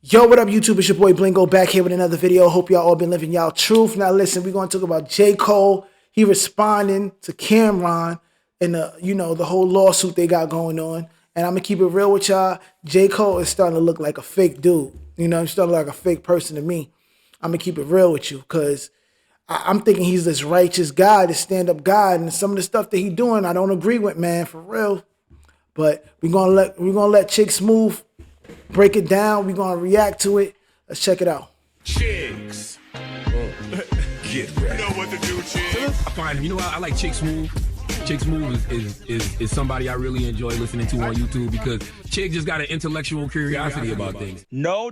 Yo, what up, YouTube? It's your boy Blingo back here with another video. Hope y'all all been living y'all truth. Now, listen, we're going to talk about J. Cole. He responding to Cameron and the whole lawsuit they got going on. And I'm gonna keep it real with y'all. J. Cole is starting to look like a fake dude. He's starting to look like a fake person to me. I'm gonna keep it real with you because I'm thinking he's this righteous guy, this stand-up guy, and some of the stuff that he doing, I don't agree with, man, for real. But we're gonna let Chick Smooth break it down. We're gonna react to it. Let's check it out. Chicks. Get ready. You know what to do, Chicks. I find him. You know what? I like Chick Smooth. Chick Smooth is somebody I really enjoy listening to on YouTube because Chick just got an intellectual curiosity about things. No.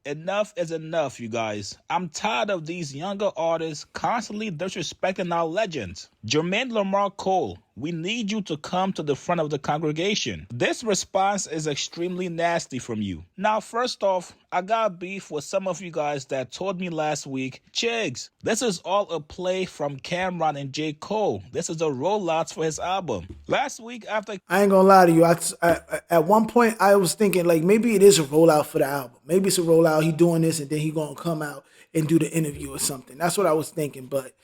Enough is enough, you guys. I'm tired of these younger artists constantly disrespecting our legends. Jermaine Lamar Cole, we need you to come to the front of the congregation. This response is extremely nasty from you. Now, first off, I got beef with some of you guys that told me last week, Chigs, this is all a play from Cameron and J. Cole. This is a rollout for his album. Last week after... I ain't gonna lie to you. At one point, I was thinking, like, maybe it is a rollout for the album. Maybe it's a rollout. He doing this, and then he gonna come out and do the interview or something. That's what I was thinking, but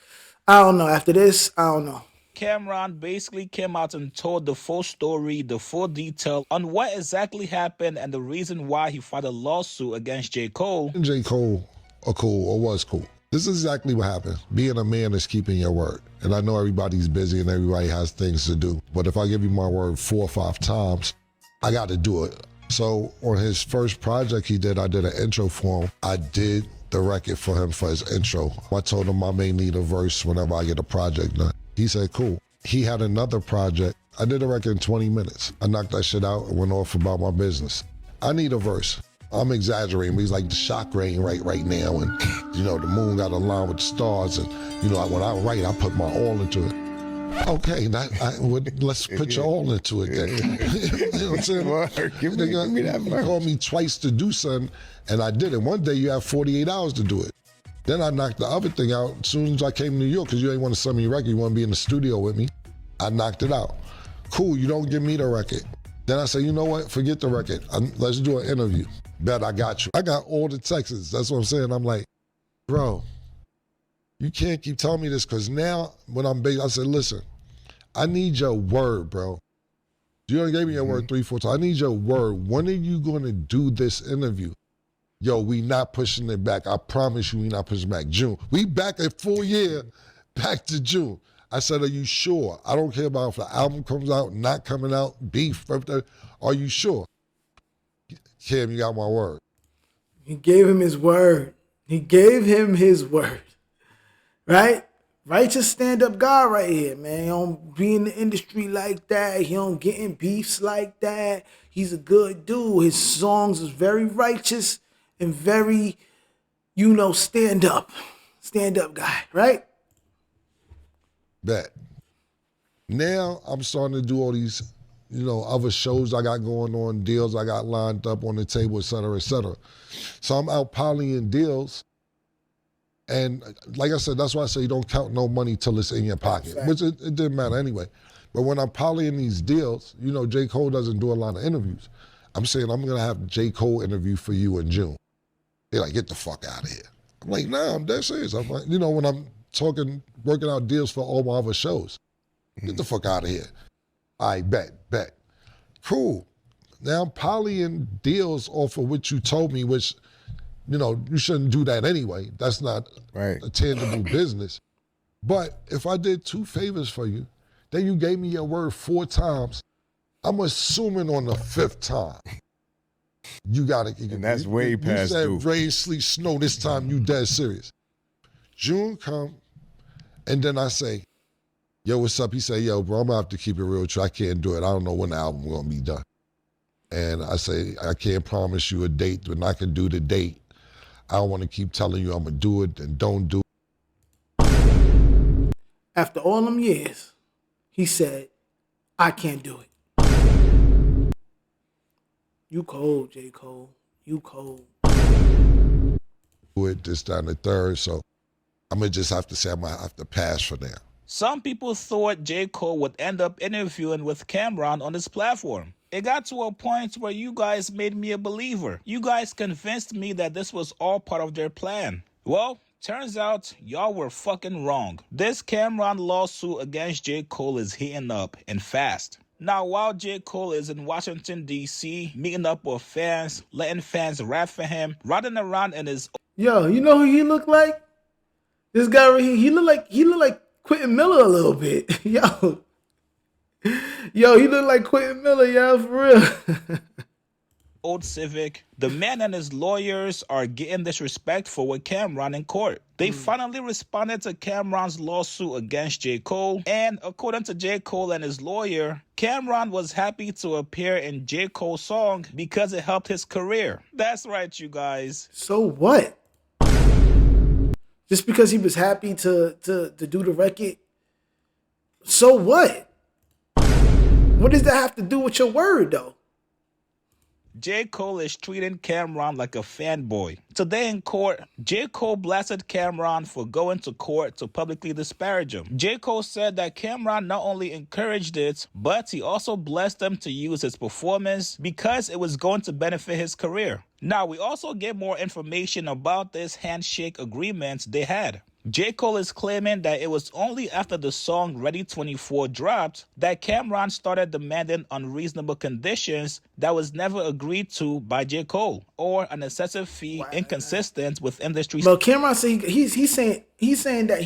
I don't know. After this, I don't know. Cameron basically came out and told the full story, the full detail on what exactly happened and the reason why he filed a lawsuit against J. Cole. J. Cole are cool or was cool. This is exactly what happened. Being a man is keeping your word. And I know everybody's busy and everybody has things to do. But if I give you my word 4 or 5 times, I got to do it. So on his first project he did, I did an intro for him. I did the record for him for his intro. I told him I may need a verse whenever I get a project done. He said, cool. He had another project. I did a record in 20 minutes. I knocked that shit out and went off about my business. I need a verse. I'm exaggerating, but he's like the shock rain right now. And, the moon got aligned with the stars. And, when I write, I put my all into it. Okay, let's put your all into it then. You know what I'm saying? Give me that verse. He called me twice to do something, and I did it. One day you have 48 hours to do it. Then I knocked the other thing out as soon as I came to New York, because you ain't want to send me a record, you want to be in the studio with me. I knocked it out. Cool, you don't give me the record. Then I said, you know what, forget the record. Let's do an interview. Bet I got you. I got all the texts, that's what I'm saying. I'm like, bro, you can't keep telling me this, because now when I'm big, I said, listen, I need your word, bro. You only gave me your word 3, 4 times. I need your word. When are you going to do this interview? Yo, we not pushing it back. I promise you we not pushing back. June. We back a full year, back to June. I said, are you sure? I don't care about if the album comes out, not coming out, beef, birthday. Are you sure? Cam, you got my word. He gave him his word. He gave him his word. Right? Righteous stand-up guy right here, man. He don't be in the industry like that. He don't get in beefs like that. He's a good dude. His songs is very righteous and very, stand-up guy, right? Bet. Now I'm starting to do all these, other shows I got going on, deals I got lined up on the table, et cetera, et cetera. So I'm out polying deals. And like I said, that's why I say you don't count no money till it's in your pocket, which it didn't matter anyway. But when I'm polying these deals, J. Cole doesn't do a lot of interviews. I'm saying I'm going to have J. Cole interview for you in June. They're like, get the fuck out of here. I'm like, nah, I'm dead serious. I'm like, when I'm working out deals for all my other shows, get the fuck out of here. All right, bet. Cool. Now I'm polying deals off of what you told me, which, you shouldn't do that anyway. That's not a tangible business. But if I did 2 favors for you, then you gave me your word 4 times, I'm assuming on the 5th time, you got to. And that's way past due. You said rain, sleet, snow, this time you dead serious. June come, and then I say, yo, what's up? He say, yo, bro, I'm going to have to keep it real with you. I can't do it. I don't know when the album going to be done. And I say, I can't promise you a date, but I can do the date. I don't want to keep telling you I'm going to do it and don't do it. After all them years, he said, I can't do it. You cold, J. Cole. You cold. Do it this time the 3rd, so I'm going to just have to say I'm going to have to pass for now. Some people thought J. Cole would end up interviewing with Cameron on his platform. It got to a point where you guys made me a believer. You guys convinced me that this was all part of their plan. Well, turns out y'all were fucking wrong. This Cameron lawsuit against J. Cole is heating up and fast. Now, while J. Cole is in Washington, D.C., meeting up with fans, letting fans rap for him, riding around in his... Yo, you know who he looked like? This guy right here, he looked like Quentin Miller a little bit. Yo, he looked like Quentin Miller, yo, for real. old Civic, the man and his lawyers are getting disrespectful with Cameron in court. They finally responded to Cameron's lawsuit against J. Cole, and according to J. Cole and his lawyer, Cameron was happy to appear in J. Cole's song because it helped his career. That's right, you guys. So what? Just because he was happy to do the record? So what? What does that have to do with your word, though? J. Cole is treating Cameron like a fanboy. Today in court, J. Cole blasted Cameron for going to court to publicly disparage him. J. Cole said that Cameron not only encouraged it, but he also blessed him to use his performance because it was going to benefit his career. Now, we also get more information about this handshake agreement they had. J. Cole is claiming that it was only after the song Ready 24 dropped that Cameron started demanding unreasonable conditions that was never agreed to by J. Cole, or an excessive fee inconsistent with industry. But Cameron said he's saying that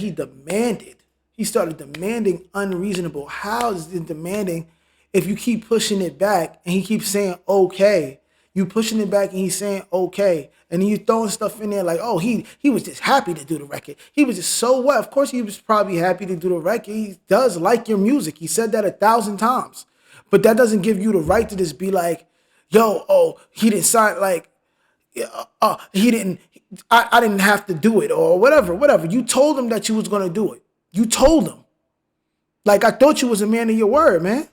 he started demanding unreasonable. How is it demanding if you keep pushing it back and he keeps saying okay? You pushing it back and he's saying okay, and then you throwing stuff in there like, oh, he was just happy to do the record. He was just, so what? Of course he was probably happy to do the record. He does like your music. He said that 1,000 times. But that doesn't give you the right to just be like, yo, oh, he didn't sign, like, he didn't, I didn't have to do it, or whatever. You told him that you was going to do it. You told him. Like, I thought you was a man of your word, man.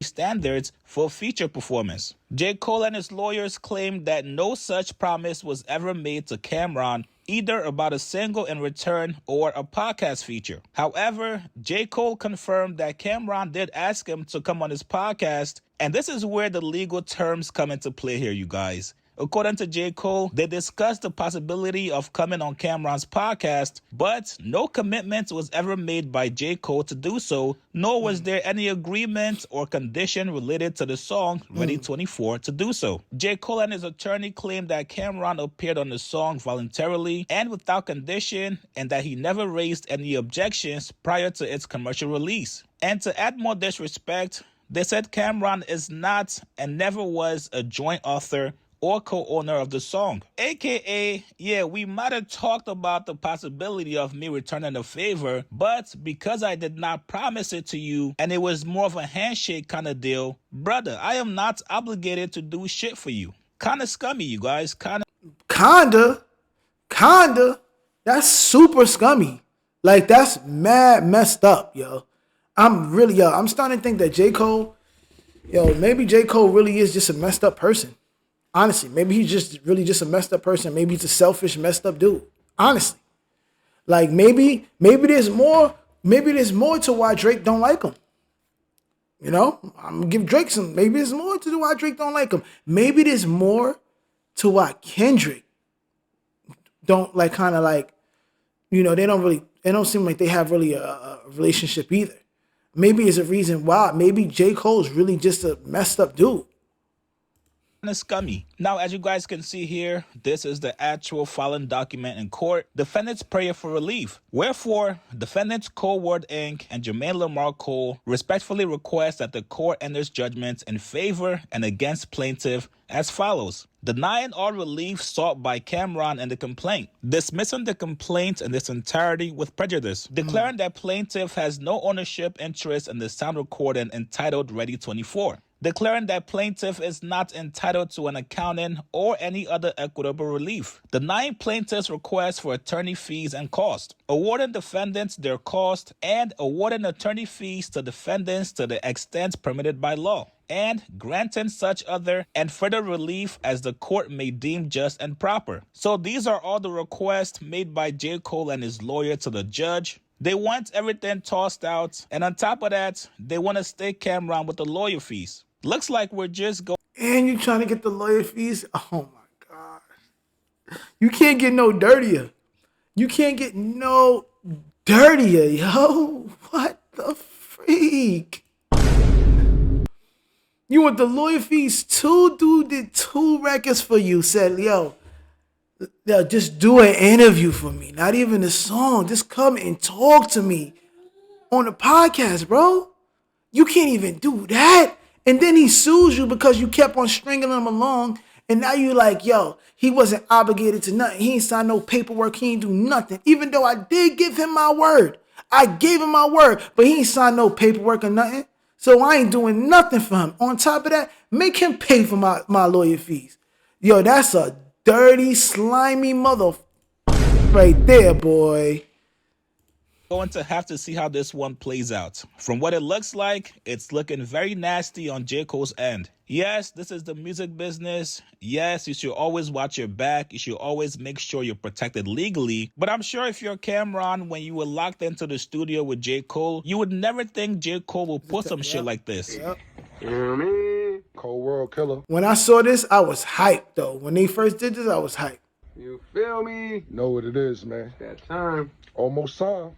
Standards for feature performance. J. Cole and his lawyers claimed that no such promise was ever made to Cameron, either about a single in return or a podcast feature. However, J. Cole confirmed that Cameron did ask him to come on his podcast, and this is where the legal terms come into play here, you guys. According to J. Cole, they discussed the possibility of coming on Cameron's podcast, but no commitment was ever made by J. Cole to do so, nor was there any agreement or condition related to the song Ready 24 to do so. J. Cole and his attorney claimed that Cameron appeared on the song voluntarily and without condition, and that he never raised any objections prior to its commercial release. And to add more disrespect, they said Cameron is not and never was a joint author or co-owner of the song. AKA, yeah, we might have talked about the possibility of me returning a favor, but because I did not promise it to you and it was more of a handshake kind of deal, brother, I am not obligated to do shit for you. Kinda scummy, you guys. Kinda. That's super scummy. Like, that's mad messed up, yo. I'm starting to think that J. Cole, maybe J. Cole really is just a messed up person. Honestly, maybe he's just really just a messed up person. Maybe he's a selfish, messed up dude. Honestly. Like, maybe there's more to why Drake don't like him. I'm gonna give Drake some, maybe there's more to why Drake don't like him. Maybe there's more to why Kendrick don't like, kind of like, they don't seem like they have really a relationship either. Maybe it's a reason why. Maybe J. Cole's really just a messed up dude. Scummy. Now, as you guys can see here, this is the actual filing document in court. Defendant's prayer for relief. Wherefore, defendants Cole Ward Inc. and Jermaine Lamar Cole respectfully request that the court enters judgments in favor and against plaintiff as follows. Denying all relief sought by Cameron in the complaint. Dismissing the complaint in its entirety with prejudice. Declaring that plaintiff has no ownership interest in the sound recording entitled Ready 24. Declaring that plaintiff is not entitled to an accounting or any other equitable relief. Denying plaintiff's request for attorney fees and cost. Awarding defendants their cost and awarding attorney fees to defendants to the extent permitted by law. And granting such other and further relief as the court may deem just and proper. So these are all the requests made by J. Cole and his lawyer to the judge. They want everything tossed out, and on top of that, they want to stake Cameron with the lawyer fees. Looks like we're just going. And you trying to get the lawyer fees? Oh my God. You can't get no dirtier. You can't get no dirtier, yo. What the freak? You want the lawyer fees too? Dude did 2 records for you. Said, yo, just do an interview for me. Not even a song. Just come and talk to me on the podcast, bro. You can't even do that. And then he sues you because you kept on stringing him along. And now you like, yo, he wasn't obligated to nothing. He ain't signed no paperwork. He ain't do nothing. Even though I did give him my word. I gave him my word. But he ain't signed no paperwork or nothing. So I ain't doing nothing for him. On top of that, make him pay for my lawyer fees. Yo, that's a dirty, slimy mother right there, boy. Going to have to see how this one plays out. From what it looks like, it's looking very nasty on J. Cole's end. Yes, this is the music business. Yes, you should always watch your back. You should always make sure you're protected legally. But I'm sure if you're Cameron, when you were locked into the studio with J. Cole, you would never think J. Cole will put some shit like this. Yep. You know what I mean? Cold World Killer. When I saw this, I was hyped, though. When they first did this, I was hyped. You feel me? Know what it is, man. That time. Almost time.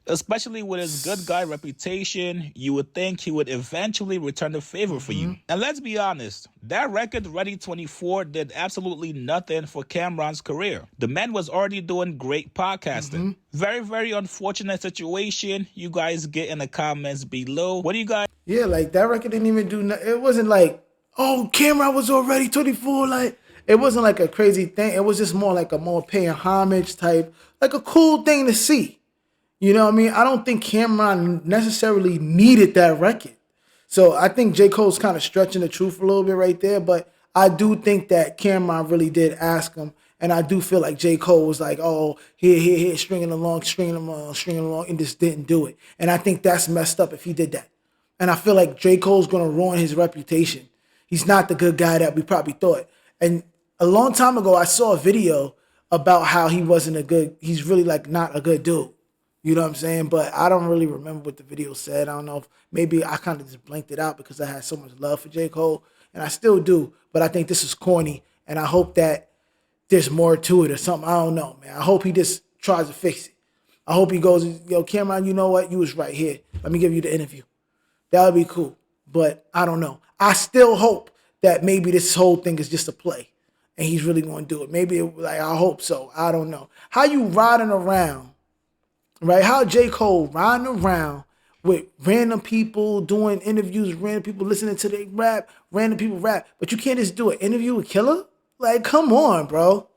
Especially with his good guy reputation, you would think he would eventually return the favor for you. And let's be honest, that record Ready 24 did absolutely nothing for Cameron's career. The man was already doing great podcasting. Very, very unfortunate situation. You guys get in the comments below. What do you guys? Yeah, like that record didn't even do nothing. It wasn't like, oh, Cameron was already 24. Like, it wasn't like a crazy thing. It was just more like a more paying homage type, like a cool thing to see. You know what I mean? I don't think Cameron necessarily needed that record. So I think J. Cole's kind of stretching the truth a little bit right there. But I do think that Cameron really did ask him. And I do feel like J. Cole was like, oh, here, stringing along, and just didn't do it. And I think that's messed up if he did that. And I feel like J. Cole's going to ruin his reputation. He's not the good guy that we probably thought. And a long time ago, I saw a video about how he's really like not a good dude. You know what I'm saying? But I don't really remember what the video said. I don't know if maybe I kind of just blanked it out because I had so much love for J. Cole. And I still do. But I think this is corny. And I hope that there's more to it or something. I don't know, man. I hope he just tries to fix it. I hope he goes, yo, Cameron, you know what? You was right here. Let me give you the interview. That would be cool. But I don't know. I still hope that maybe this whole thing is just a play. And he's really going to do it. Maybe, I hope so. I don't know. How you riding around, right? How J. Cole riding around with random people doing interviews, random people listening to their rap, random people rap, but you can't just do an interview with Killer? Like, come on, bro.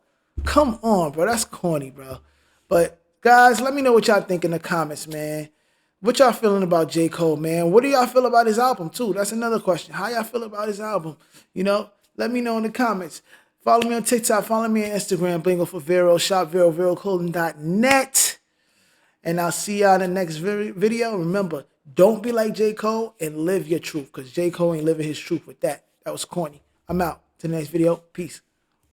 Come on, bro. That's corny, bro. But, guys, let me know what y'all think in the comments, man. What y'all feeling about J. Cole, man? What do y'all feel about his album, too? That's another question. How y'all feel about his album? You know, let me know in the comments. Follow me on TikTok. Follow me on Instagram. Blingo for Vero. Shop Vero. VeroClothing.net. And I'll see y'all in the next video. Remember, don't be like J. Cole and live your truth. Because J. Cole ain't living his truth with that. That was corny. I'm out. To the next video. Peace.